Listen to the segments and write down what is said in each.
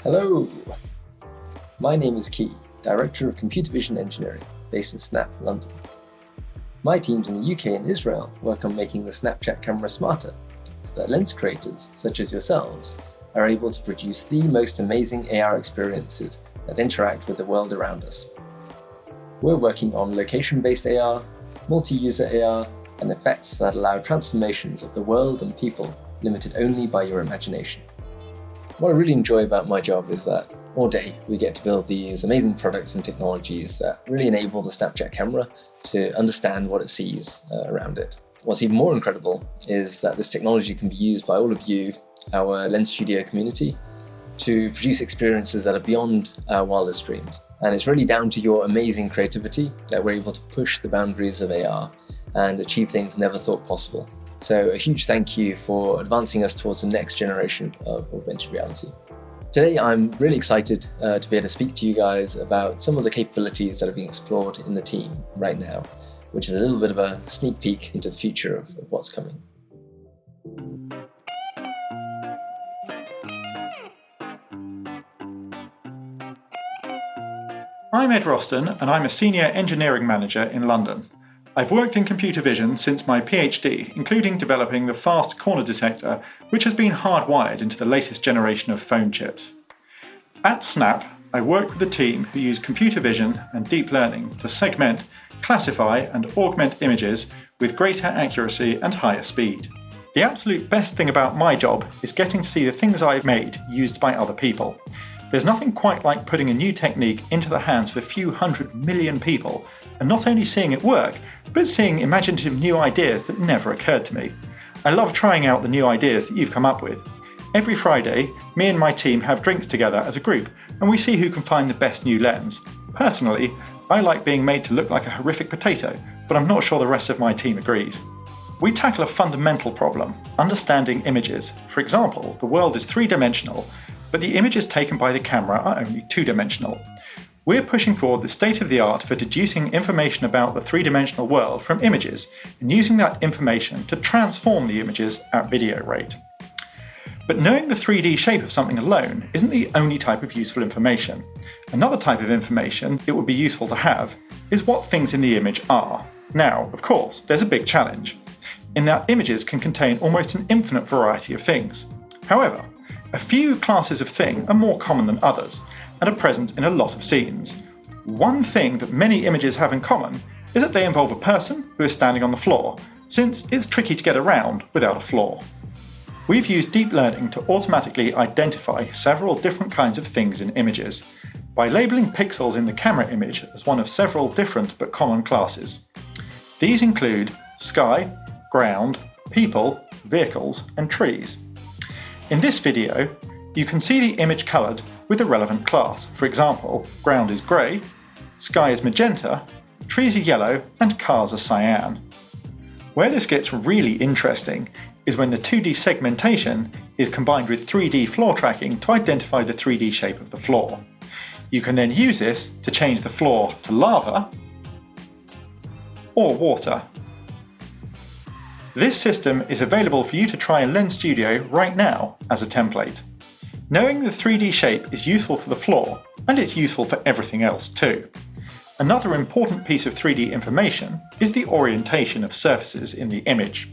Hello, my name is Key, Director of Computer Vision Engineering, based in Snap, London. My teams in the UK and Israel work on making the Snapchat camera smarter, so that lens creators, such as yourselves, are able to produce the most amazing AR experiences that interact with the world around us. We're working on location-based AR, multi-user AR, and effects that allow transformations of the world and people limited only by your imagination. What I really enjoy about my job is that all day we get to build these amazing products and technologies that really enable the Snapchat camera to understand what it sees around it. What's even more incredible is that this technology can be used by all of you, our Lens Studio community, to produce experiences that are beyond our wildest dreams. And it's really down to your amazing creativity that we're able to push the boundaries of AR and achieve things never thought possible. So a huge thank you for advancing us towards the next generation of augmented reality. Today I'm really excited to be able to speak to you guys about some of the capabilities that are being explored in the team right now, which is a little bit of a sneak peek into the future of what's coming. I'm Ed Roston and I'm a Senior Engineering Manager in London. I've worked in computer vision since my PhD, including developing the fast corner detector, which has been hardwired into the latest generation of phone chips. At Snap, I work with a team who use computer vision and deep learning to segment, classify and augment images with greater accuracy and higher speed. The absolute best thing about my job is getting to see the things I've made used by other people. There's nothing quite like putting a new technique into the hands of a few 100 million people and not only seeing it work, but seeing imaginative new ideas that never occurred to me. I love trying out the new ideas that you've come up with. Every Friday, me and my team have drinks together as a group and we see who can find the best new lens. Personally, I like being made to look like a horrific potato, but I'm not sure the rest of my team agrees. We tackle a fundamental problem, understanding images. For example, the world is three-dimensional, but the images taken by the camera are only two-dimensional. We're pushing forward the state-of-the-art for deducing information about the three-dimensional world from images and using that information to transform the images at video rate. But knowing the 3D shape of something alone isn't the only type of useful information. Another type of information it would be useful to have is what things in the image are. Now, of course, there's a big challenge, in that images can contain almost an infinite variety of things. However, a few classes of thing are more common than others and are present in a lot of scenes. One thing that many images have in common is that they involve a person who is standing on the floor, since it's tricky to get around without a floor. We've used deep learning to automatically identify several different kinds of things in images by labeling pixels in the camera image as one of several different but common classes. These include sky, ground, people, vehicles, and trees. In this video, you can see the image coloured with the relevant class. For example, ground is grey, sky is magenta, trees are yellow, and cars are cyan. Where this gets really interesting is when the 2D segmentation is combined with 3D floor tracking to identify the 3D shape of the floor. You can then use this to change the floor to lava or water. This system is available for you to try in Lens Studio right now as a template. Knowing the 3D shape is useful for the floor, and it's useful for everything else too. Another important piece of 3D information is the orientation of surfaces in the image.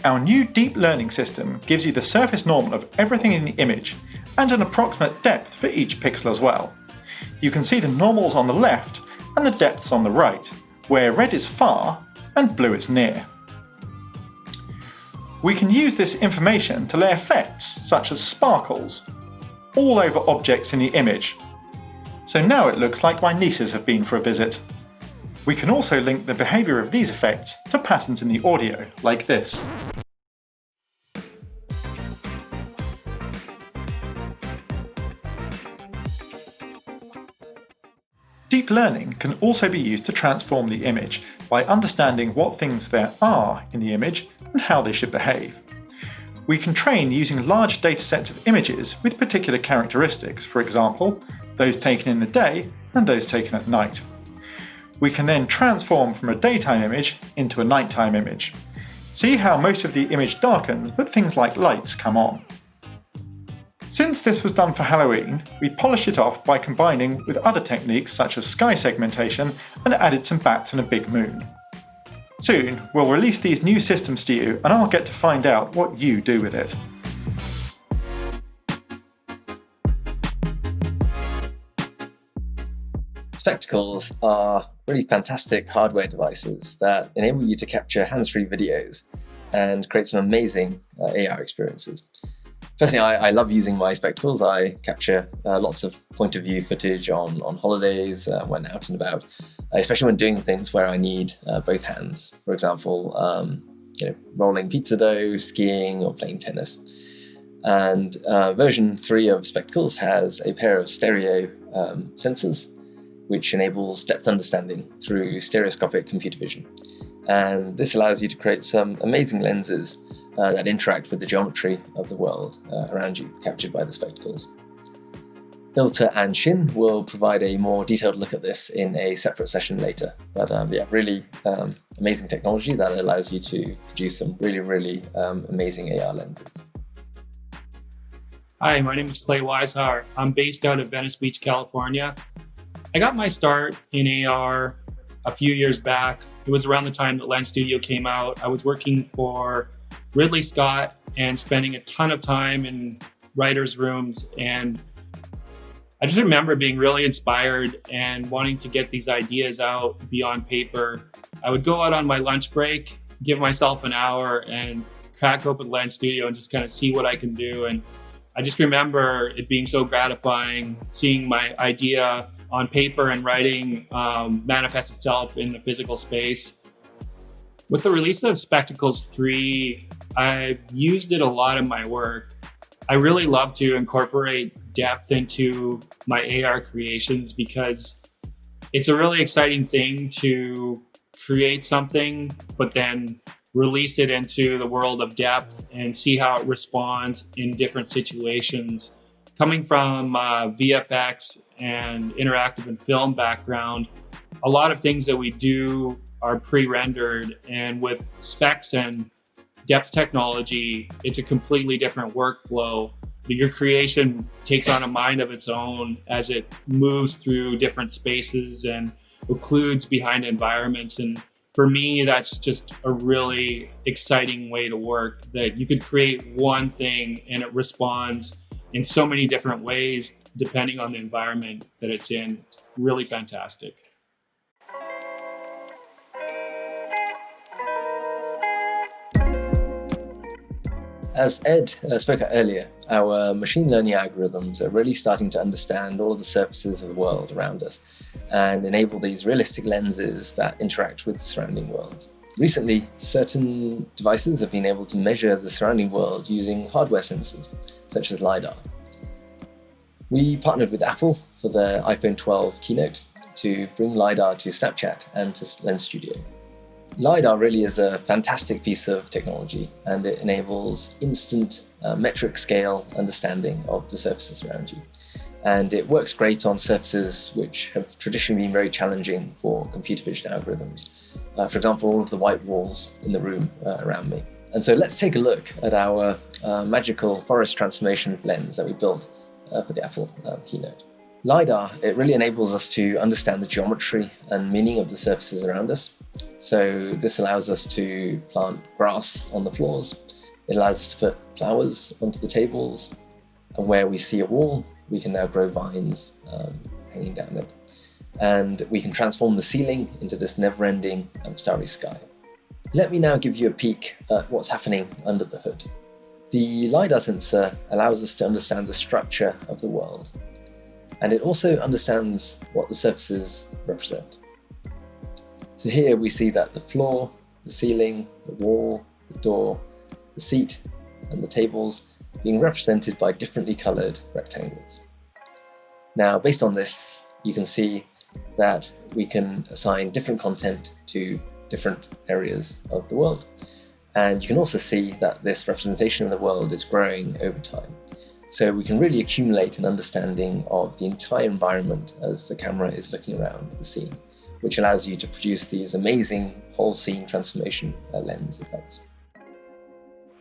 Our new deep learning system gives you the surface normal of everything in the image and an approximate depth for each pixel as well. You can see the normals on the left and the depths on the right, where red is far and blue is near. We can use this information to lay effects such as sparkles all over objects in the image. So now it looks like my nieces have been for a visit. We can also link the behaviour of these effects to patterns in the audio, like this. Deep learning can also be used to transform the image by understanding what things there are in the image and how they should behave. We can train using large datasets of images with particular characteristics, for example, those taken in the day and those taken at night. We can then transform from a daytime image into a nighttime image. See how most of the image darkens, but things like lights come on. Since this was done for Halloween, we polished it off by combining with other techniques such as sky segmentation and added some bats and a big moon. Soon, we'll release these new systems to you and I'll get to find out what you do with it. Spectacles are really fantastic hardware devices that enable you to capture hands-free videos and create some amazing AR experiences. Personally, I love using my spectacles. I capture lots of point of view footage on holidays, when out and about, especially when doing things where I need both hands. For example, rolling pizza dough, skiing, or playing tennis. And version 3 of spectacles has a pair of stereo sensors, which enables depth understanding through stereoscopic computer vision. And this allows you to create some amazing lenses that interact with the geometry of the world around you, captured by the spectacles. Ilta and Shin will provide a more detailed look at this in a separate session later. But really amazing technology that allows you to produce some really amazing AR lenses. Hi, my name is Clay Weishauer. I'm based out of Venice Beach, California. I got my start in AR a few years back. It was around the time that Lens Studio came out. I was working for Ridley Scott and spending a ton of time in writers' rooms. And I just remember being really inspired and wanting to get these ideas out beyond paper. I would go out on my lunch break, give myself an hour and crack open Lens Studio and just kind of see what I can do. And I just remember it being so gratifying, seeing my idea on paper and writing manifest itself in the physical space. With the release of Spectacles 3, I've used it a lot in my work. I really love to incorporate depth into my AR creations because it's a really exciting thing to create something, but then release it into the world of depth and see how it responds in different situations. Coming from VFX and interactive and film background, a lot of things that we do are pre-rendered, and with specs and depth technology, it's a completely different workflow. Your creation takes on a mind of its own as it moves through different spaces and occludes behind environments. And for me, that's just a really exciting way to work, that you could create one thing and it responds in so many different ways depending on the environment that it's in. It's really fantastic. As Ed spoke about earlier, our machine learning algorithms are really starting to understand all of the surfaces of the world around us and enable these realistic lenses that interact with the surrounding world. Recently, certain devices have been able to measure the surrounding world using hardware sensors, such as LiDAR. We partnered with Apple for their iPhone 12 keynote to bring LiDAR to Snapchat and to Lens Studio. LiDAR really is a fantastic piece of technology, and it enables instant metric scale understanding of the surfaces around you. And it works great on surfaces which have traditionally been very challenging for computer vision algorithms. For example, all of the white walls in the room around me. And so let's take a look at our magical forest transformation lens that we built for the Apple keynote. LiDAR, it really enables us to understand the geometry and meaning of the surfaces around us. So this allows us to plant grass on the floors. It allows us to put flowers onto the tables. And where we see a wall, we can now grow vines hanging down it. And we can transform the ceiling into this never-ending starry sky. Let me now give you a peek at what's happening under the hood. The LiDAR sensor allows us to understand the structure of the world. And it also understands what the surfaces represent. So here we see that the floor, the ceiling, the wall, the door, the seat, and the tables being represented by differently colored rectangles. Now, based on this, you can see that we can assign different content to different areas of the world. And you can also see that this representation of the world is growing over time. So we can really accumulate an understanding of the entire environment as the camera is looking around the scene, which allows you to produce these amazing whole scene transformation lens effects.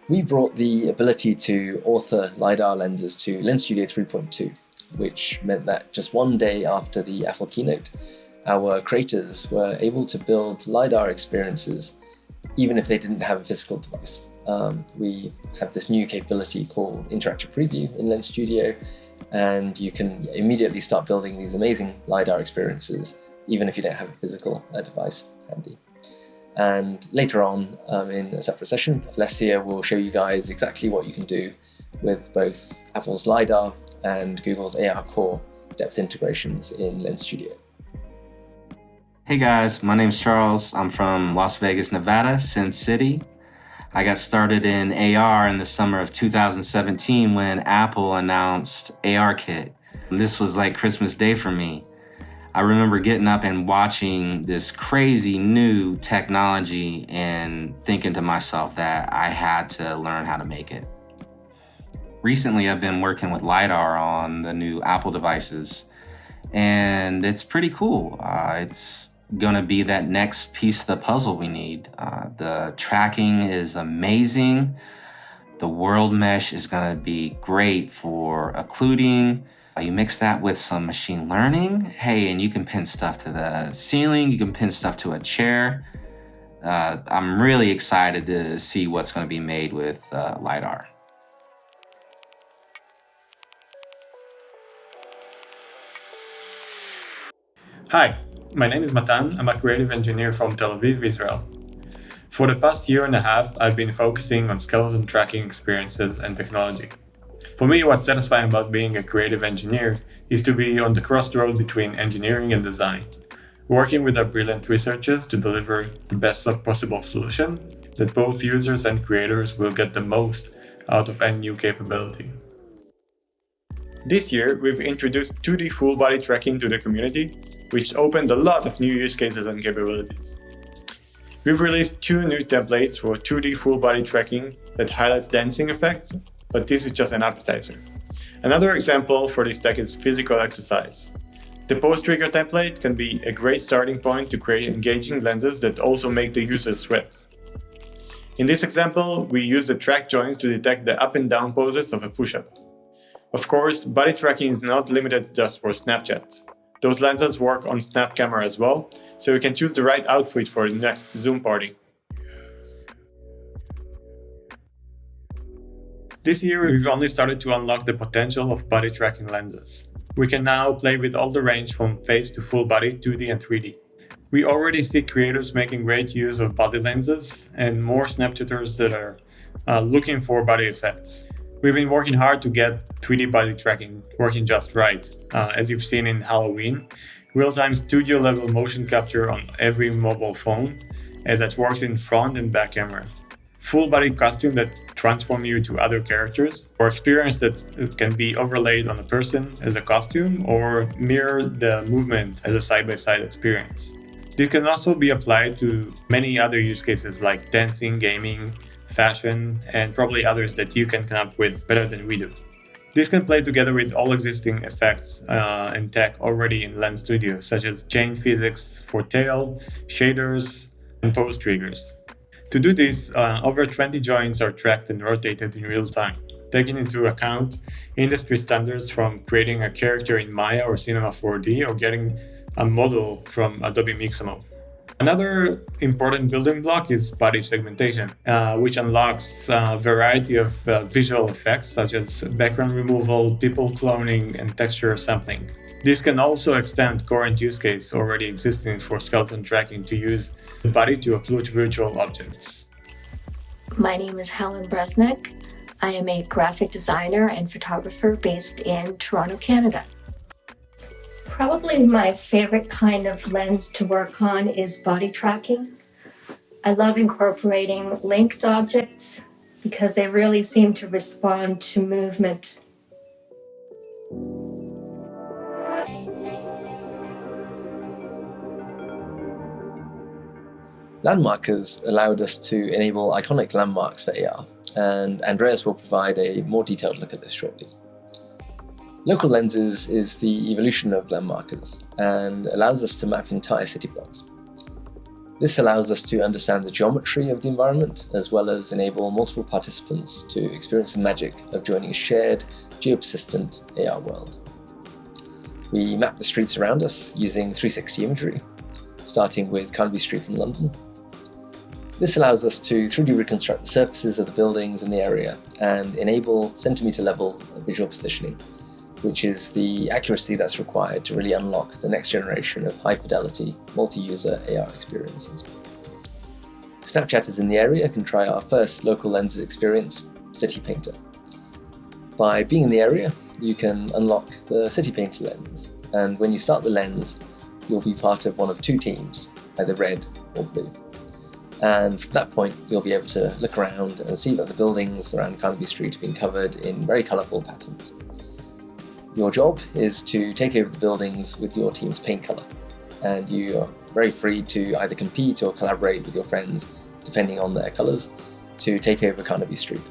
We brought the ability to author LiDAR lenses to Lens Studio 3.2, which meant that just one day after the Apple keynote, our creators were able to build LiDAR experiences even if they didn't have a physical device. We have this new capability called Interactive Preview in Lens Studio, and you can immediately start building these amazing LiDAR experiences even if you don't have a physical device handy. And later on in a separate session, Alessia will show you guys exactly what you can do with both Apple's LiDAR and Google's AR Core depth integrations in Lens Studio. Hey guys, my name's Charles. I'm from Las Vegas, Nevada, Sin City. I got started in AR in the summer of 2017 when Apple announced ARKit. And this was like Christmas Day for me. I remember getting up and watching this crazy new technology and thinking to myself that I had to learn how to make it. Recently, I've been working with LiDAR on the new Apple devices, and it's pretty cool. It's gonna be that next piece of the puzzle we need. The tracking is amazing. The world mesh is gonna be great for occluding. You mix that with some machine learning, hey, and you can pin stuff to the ceiling, you can pin stuff to a chair. I'm really excited to see what's going to be made with LiDAR. Hi, my name is Matan. I'm a creative engineer from Tel Aviv, Israel. For the past year and a half, I've been focusing on skeleton tracking experiences and technology. For me, what's satisfying about being a creative engineer is to be on the crossroad between engineering and design, working with our brilliant researchers to deliver the best possible solution that both users and creators will get the most out of any new capability. This year, we've introduced 2D full body tracking to the community, which opened a lot of new use cases and capabilities. We've released 2 new templates for 2D full body tracking that highlights dancing effects, but this is just an appetizer. Another example for this tech is physical exercise. The post-trigger template can be a great starting point to create engaging lenses that also make the user sweat. In this example, we use the track joints to detect the up and down poses of a push-up. Of course, body tracking is not limited just for Snapchat. Those lenses work on Snap Camera as well, so you can choose the right outfit for the next Zoom party. This year, we've only started to unlock the potential of body tracking lenses. We can now play with all the range from face to full body, 2D and 3D. We already see creators making great use of body lenses and more Snapchatters that are looking for body effects. We've been working hard to get 3D body tracking working just right. As you've seen in Halloween, real-time studio-level motion capture on every mobile phone that works in front and back camera. Full body costume that transform you to other characters, or experience that can be overlaid on a person as a costume or mirror the movement as a side-by-side experience. This can also be applied to many other use cases like dancing, gaming, fashion, and probably others that you can come up with better than we do. This can play together with all existing effects and tech already in Lens Studio, such as chain physics for tail, shaders, and pose triggers. To do this, over 20 joints are tracked and rotated in real time, taking into account industry standards from creating a character in Maya or Cinema 4D or getting a model from Adobe Mixamo. Another important building block is body segmentation, which unlocks a variety of visual effects such as background removal, people cloning, and texture sampling. This can also extend current use case already existing for skeleton tracking to use the body to occlude virtual objects. My name is Helen Bresnik. I am a graphic designer and photographer based in Toronto, Canada. Probably my favorite kind of lens to work on is body tracking. I love incorporating linked objects because they really seem to respond to movement. Landmarkers allowed us to enable iconic landmarks for AR, and Andreas will provide a more detailed look at this shortly. Local lenses is the evolution of landmarkers and allows us to map entire city blocks. This allows us to understand the geometry of the environment, as well as enable multiple participants to experience the magic of joining a shared, geo-persistent AR world. We map the streets around us using 360 imagery, starting with Carnaby Street in London. This allows us to 3D reconstruct the surfaces of the buildings in the area and enable centimetre-level visual positioning, which is the accuracy that's required to really unlock the next generation of high-fidelity, multi-user AR experiences. Snapchatters in the area can try our first local lenses experience, City Painter. By being in the area, you can unlock the City Painter lens, and when you start the lens, you'll be part of one of two teams, either red or blue. And from that point, you'll be able to look around and see that the buildings around Carnaby Street have been covered in very colourful patterns. Your job is to take over the buildings with your team's paint colour, and you are very free to either compete or collaborate with your friends, depending on their colours, to take over Carnaby Street.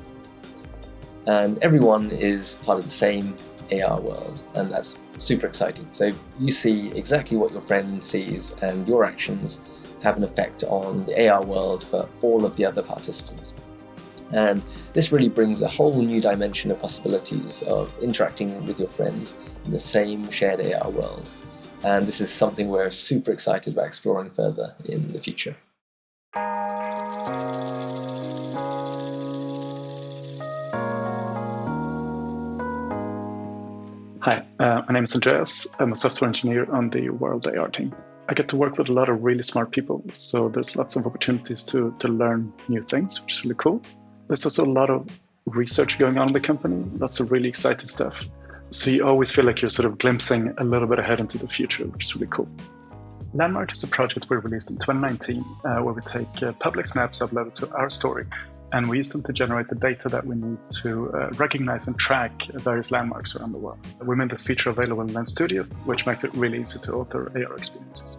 And everyone is part of the same AR world, and that's super exciting. So you see exactly what your friend sees, and your actions have an effect on the AR world for all of the other participants. And this really brings a whole new dimension of possibilities of interacting with your friends in the same shared AR world. And this is something we're super excited about exploring further in the future. Hi, my name is Andreas. I'm a software engineer on the World AR team. I get to work with a lot of really smart people, so there's lots of opportunities to learn new things, which is really cool. There's also a lot of research going on in the company, lots of really exciting stuff. So you always feel like you're sort of glimpsing a little bit ahead into the future, which is really cool. Landmark is a project we released in 2019, where we take public snaps uploaded to our story, and we use them to generate the data that we need to recognize and track various landmarks around the world. We made this feature available in Lens Studio, which makes it really easy to author AR experiences.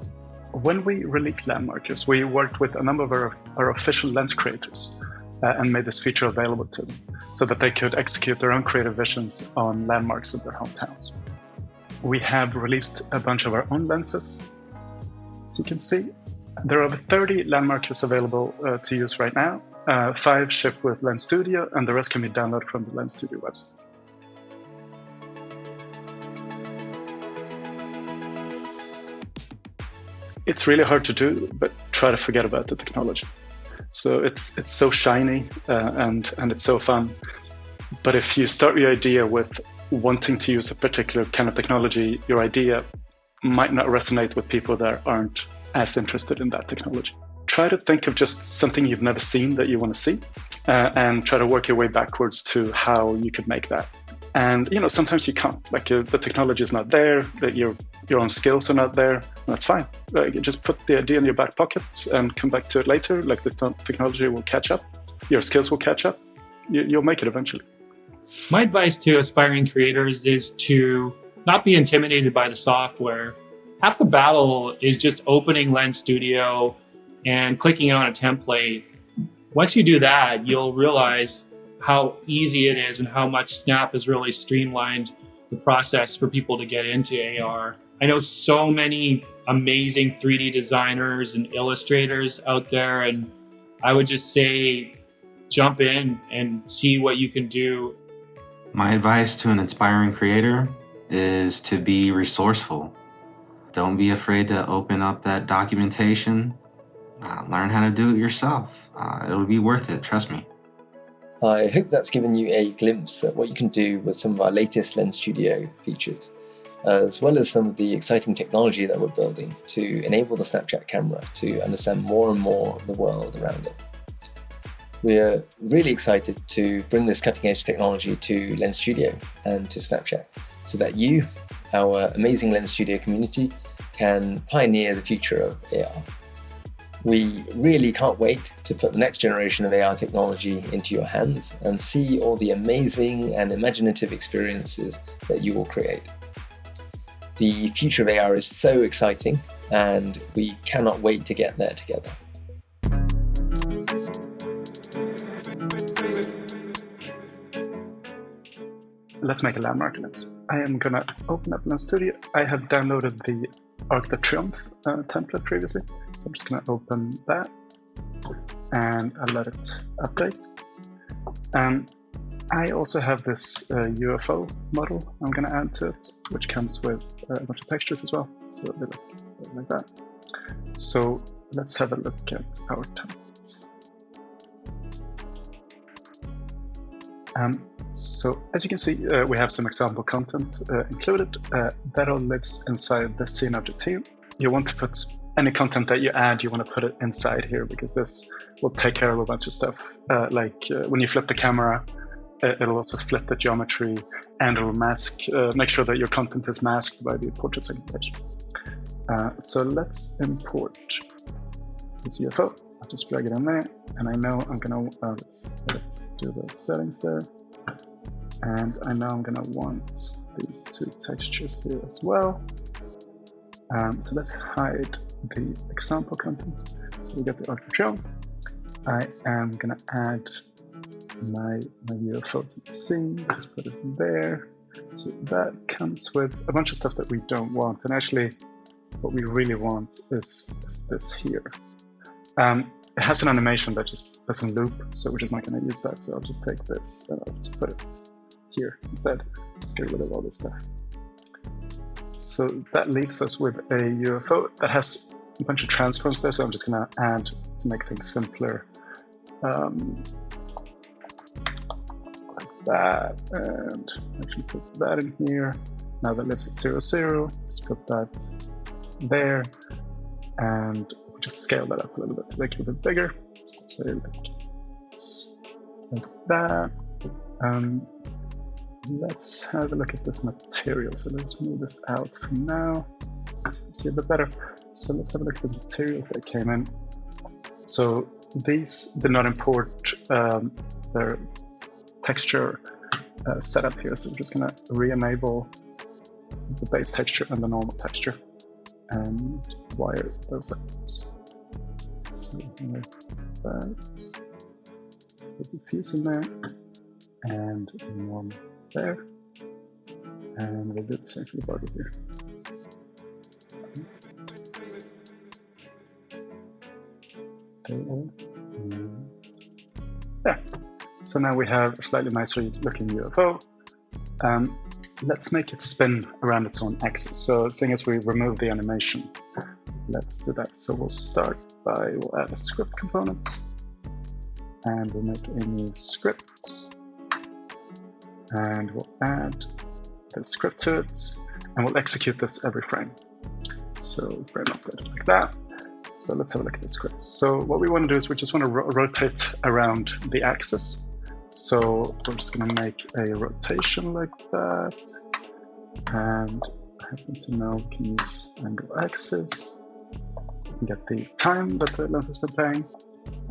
When we released Landmarkers, we worked with a number of our official lens creators and made this feature available to them so that they could execute their own creative visions on landmarks of their hometowns. We have released a bunch of our own lenses. As you can see, there are over 30 landmarkers available to use right now. 5 ship with Lens Studio, and the rest can be downloaded from the Lens Studio website. It's really hard to do, but try to forget about the technology. So it's so shiny and it's so fun. But if you start your idea with wanting to use a particular kind of technology, your idea might not resonate with people that aren't as interested in that technology. Try to think of just something you've never seen that you want to see, and try to work your way backwards to how you could make that. And sometimes you can't. Like the technology is not there, that your own skills are not there. That's fine. You just put the idea in your back pocket and come back to it later. Like the technology will catch up, your skills will catch up. You'll make it eventually. My advice to aspiring creators is to not be intimidated by the software. Half the battle is just opening Lens Studio and clicking on a template. Once you do that, you'll realize how easy it is and how much Snap has really streamlined the process for people to get into AR. I know so many amazing 3D designers and illustrators out there, and I would just say jump in and see what you can do. My advice to an aspiring creator is to be resourceful. Don't be afraid to open up that documentation. Learn how to do it yourself. It'll be worth it, trust me. I hope that's given you a glimpse at what you can do with some of our latest Lens Studio features, as well as some of the exciting technology that we're building to enable the Snapchat camera to understand more and more of the world around it. We're really excited to bring this cutting-edge technology to Lens Studio and to Snapchat so that you, our amazing Lens Studio community, can pioneer the future of AR. We really can't wait to put the next generation of AR technology into your hands and see all the amazing and imaginative experiences that you will create. The future of AR is so exciting, and we cannot wait to get there together. Let's make a landmark lens. I am gonna open up Lens Studio. I have downloaded the Arc de Triomphe template previously. So I'm just going to open that and I'll let it update. I also have this UFO model I'm going to add to it, which comes with a bunch of textures as well. So they look like that. So let's have a look at our templates. So as you can see, we have some example content included. That all lives inside the scene object here. You want to put any content that you add, you want to put it inside here, because this will take care of a bunch of stuff. When you flip the camera, it'll also flip the geometry, and it'll mask, make sure that your content is masked by the portrait segmentation. So let's import this UFO. I'll just drag it in there, and I know I'm gonna, let's do the settings there. And I know I'm gonna want these two textures here as well. So let's hide the example content. So we get the Arc de Triomphe. I am gonna add my UFO to the scene. Let's put it there. So that comes with a bunch of stuff that we don't want. And actually, what we really want is this here. It has an animation that just doesn't loop, so we're just not going to use that. So I'll just take this and I'll just put it here instead. Let's get rid of all this stuff. So that leaves us with a UFO that has a bunch of transforms there. So I'm just going to add to make things simpler. Like that, and actually put that in here. Now that lives at 0, 0. Let's put that there, and we'll just scale that up a little bit to make it a bit bigger. Let's say like that. Let's have a look at this material. So let's move this out for now to see a bit better. So let's have a look at the materials that came in. So these did not import their texture setup here. So we're just going to re-enable the base texture and the normal texture and wire those up. So like that. Put the diffuse in there and normal there. And we'll do the same for the body here. Yeah. So now we have a slightly nicer looking UFO. Let's make it spin around its own axis. So seeing as we remove the animation, let's do that. So we'll start by, we'll add a script component, and we'll make a new script, and we'll add the script to it, and we'll execute this every frame. So frame updated like that. So let's have a look at the script. So what we want to do is we just want to rotate around the axis. So we're just going to make a rotation like that, and I happen to know we can use angle axis, and get the time that the lens has been playing,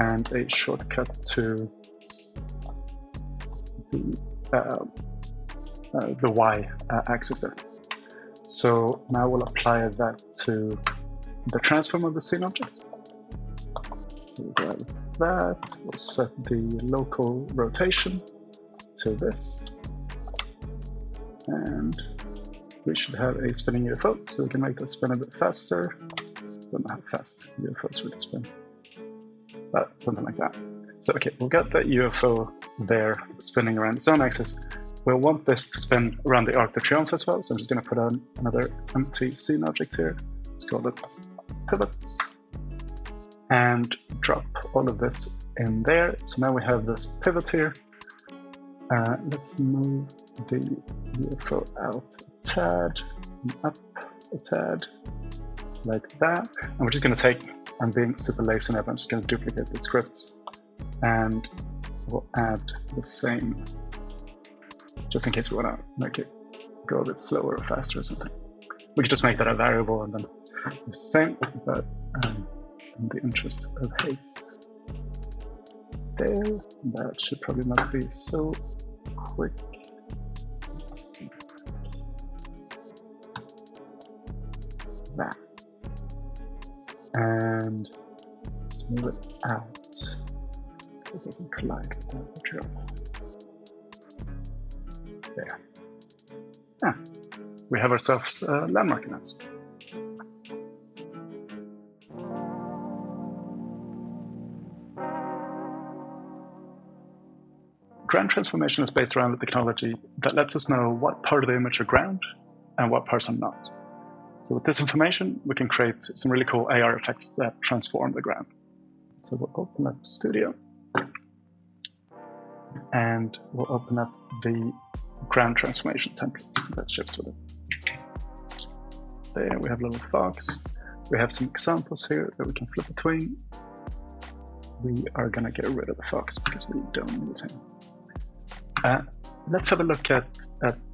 and a shortcut to the Y axis there. So now we'll apply that to the transform of the scene object. So we'll grab that, we'll set the local rotation to this, and we should have a spinning UFO, so we can make that spin a bit faster. Don't know how fast UFOs would spin, but something like that. So okay, we'll get that UFO there spinning around its own axis. We'll want this to spin around the Arc de Triomphe as well, so I'm just going to put on another empty scene object here. Let's call it pivot, and drop all of this in there. So now we have this pivot here. Let's move the UFO out a tad and up a tad like that. And we're just going to take, I'm being super lazy now, but I'm just going to duplicate the script, and we'll add the same, just in case we want to make it go a bit slower or faster or something. We could just make that a variable and then use the same, but in the interest of haste there, that should probably not be so quick. So let's do that. And let's move it out so it doesn't collide with the material. There. Yeah. We have ourselves landmark events. ground transformation is based around the technology that lets us know what part of the image are ground and what parts are not. So with this information, we can create some really cool AR effects that transform the ground. So we'll open up Studio, and we'll open up the ground transformation templates that ships with it. There we have a little fox. We have some examples here that we can flip between. We are going to get rid of the fox because we don't need him. Let's have a look at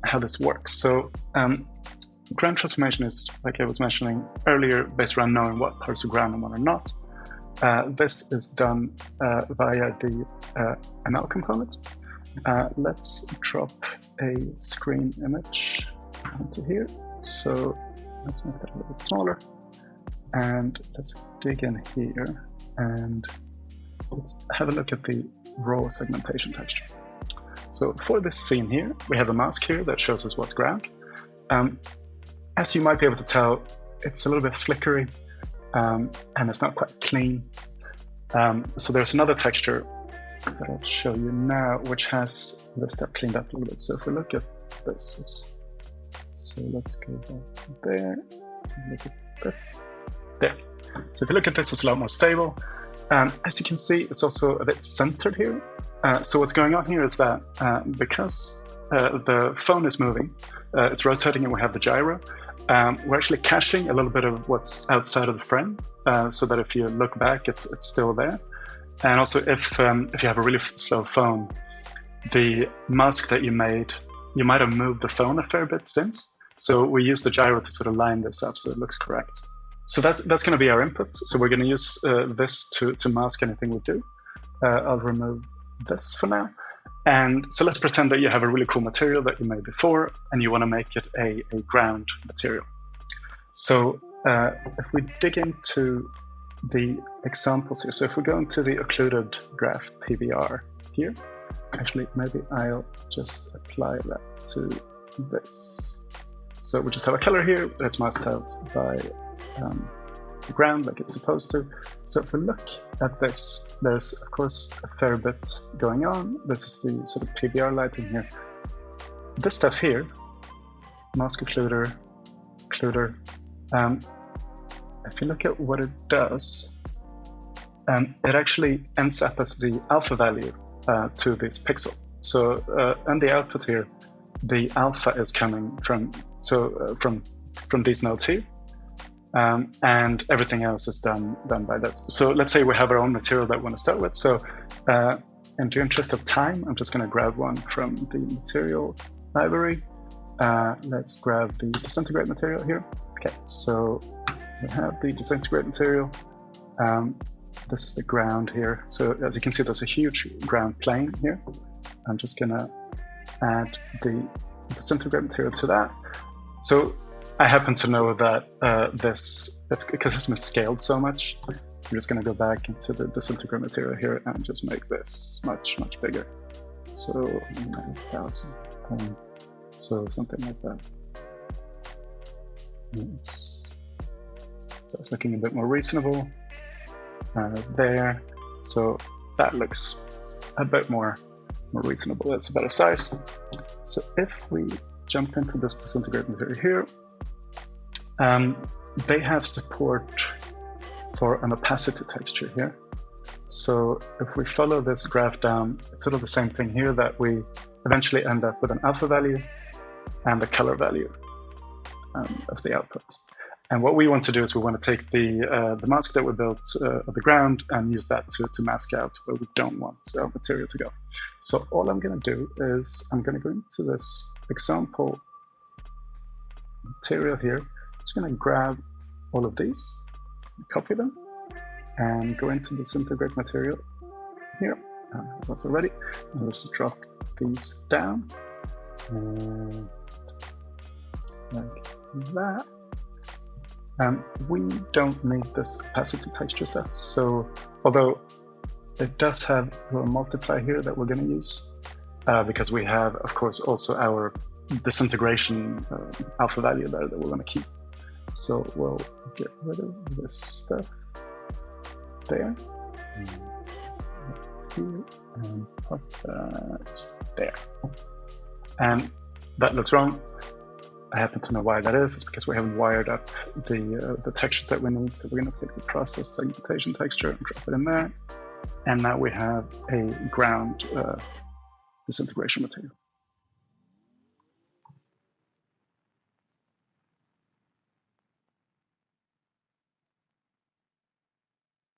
how this works. So ground transformation is, like I was mentioning earlier, based around knowing what parts are ground and what are not. This is done via the ML component. Let's drop a screen image onto here. So let's make that a little bit smaller. And let's dig in here and let's have a look at the raw segmentation texture. So for this scene here, we have a mask here that shows us what's ground. As you might be able to tell, it's a little bit flickery and it's not quite clean. So there's another texture that I'll show you now, which has this stuff cleaned up a little bit. So if we look at this, so let's go back there. So look at this. There. So if you look at this, it's a lot more stable. As you can see, it's also a bit centered here. So what's going on here is that because the phone is moving, it's rotating and we have the gyro, we're actually caching a little bit of what's outside of the frame, so that if you look back, it's still there. And also if you have a really slow phone, the mask that you made, you might have moved the phone a fair bit since. So we use the gyro to sort of line this up so it looks correct. So that's going to be our input. So we're going to use this to mask anything we do. I'll remove this for now. And so let's pretend that you have a really cool material that you made before and you want to make it a ground material. So if we dig into the examples here, so if we go into the occluded graph PBR here, actually maybe I'll just apply that to this. So we just have a color here that's masked out by the ground like it's supposed to. So if we look at this, there's of course a fair bit going on. This is the sort of PBR lighting here. This stuff here, mask occluder, if you look at what it does, it actually ends up as the alpha value to this pixel. So in the output here, the alpha is coming from these nodes here. And everything else is done by this. So let's say we have our own material that we want to start with. So in the interest of time, I'm just going to grab one from the material library. Let's grab the disintegrate material here. Okay, so we have the disintegrate material. This is the ground here. So as you can see, there's a huge ground plane here. I'm just going to add the disintegrate material to that. So I happen to know that it's because it's scaled so much. I'm just going to go back into the disintegrate material here and just make this much bigger. So 9,000. So something like that. So it's looking a bit more reasonable there. So that looks a bit more reasonable. That's a better size. So if we jump into this disintegrate material here, they have support for an opacity texture here. So if we follow this graph down, it's sort of the same thing here, that we eventually end up with an alpha value and the color value as the output. And what we want to do is we want to take the mask that we built of the ground and use that to mask out where we don't want our material to go. So all I'm going to do is I'm going to go into this example material here. I'm just going to grab all of these, copy them, and go into disintegrate material here. That's already. I'll just drop these down like that. We don't need this opacity texture stuff. So although it does have a little multiply here that we're going to use, because we have, of course, also our disintegration alpha value there that we're going to keep. So we'll get rid of this stuff there. here and put that there. And that looks wrong. I happen to know why that is. It's because we haven't wired up the textures that we need. So we're going to take the process segmentation texture and drop it in there. And now we have a ground disintegration material.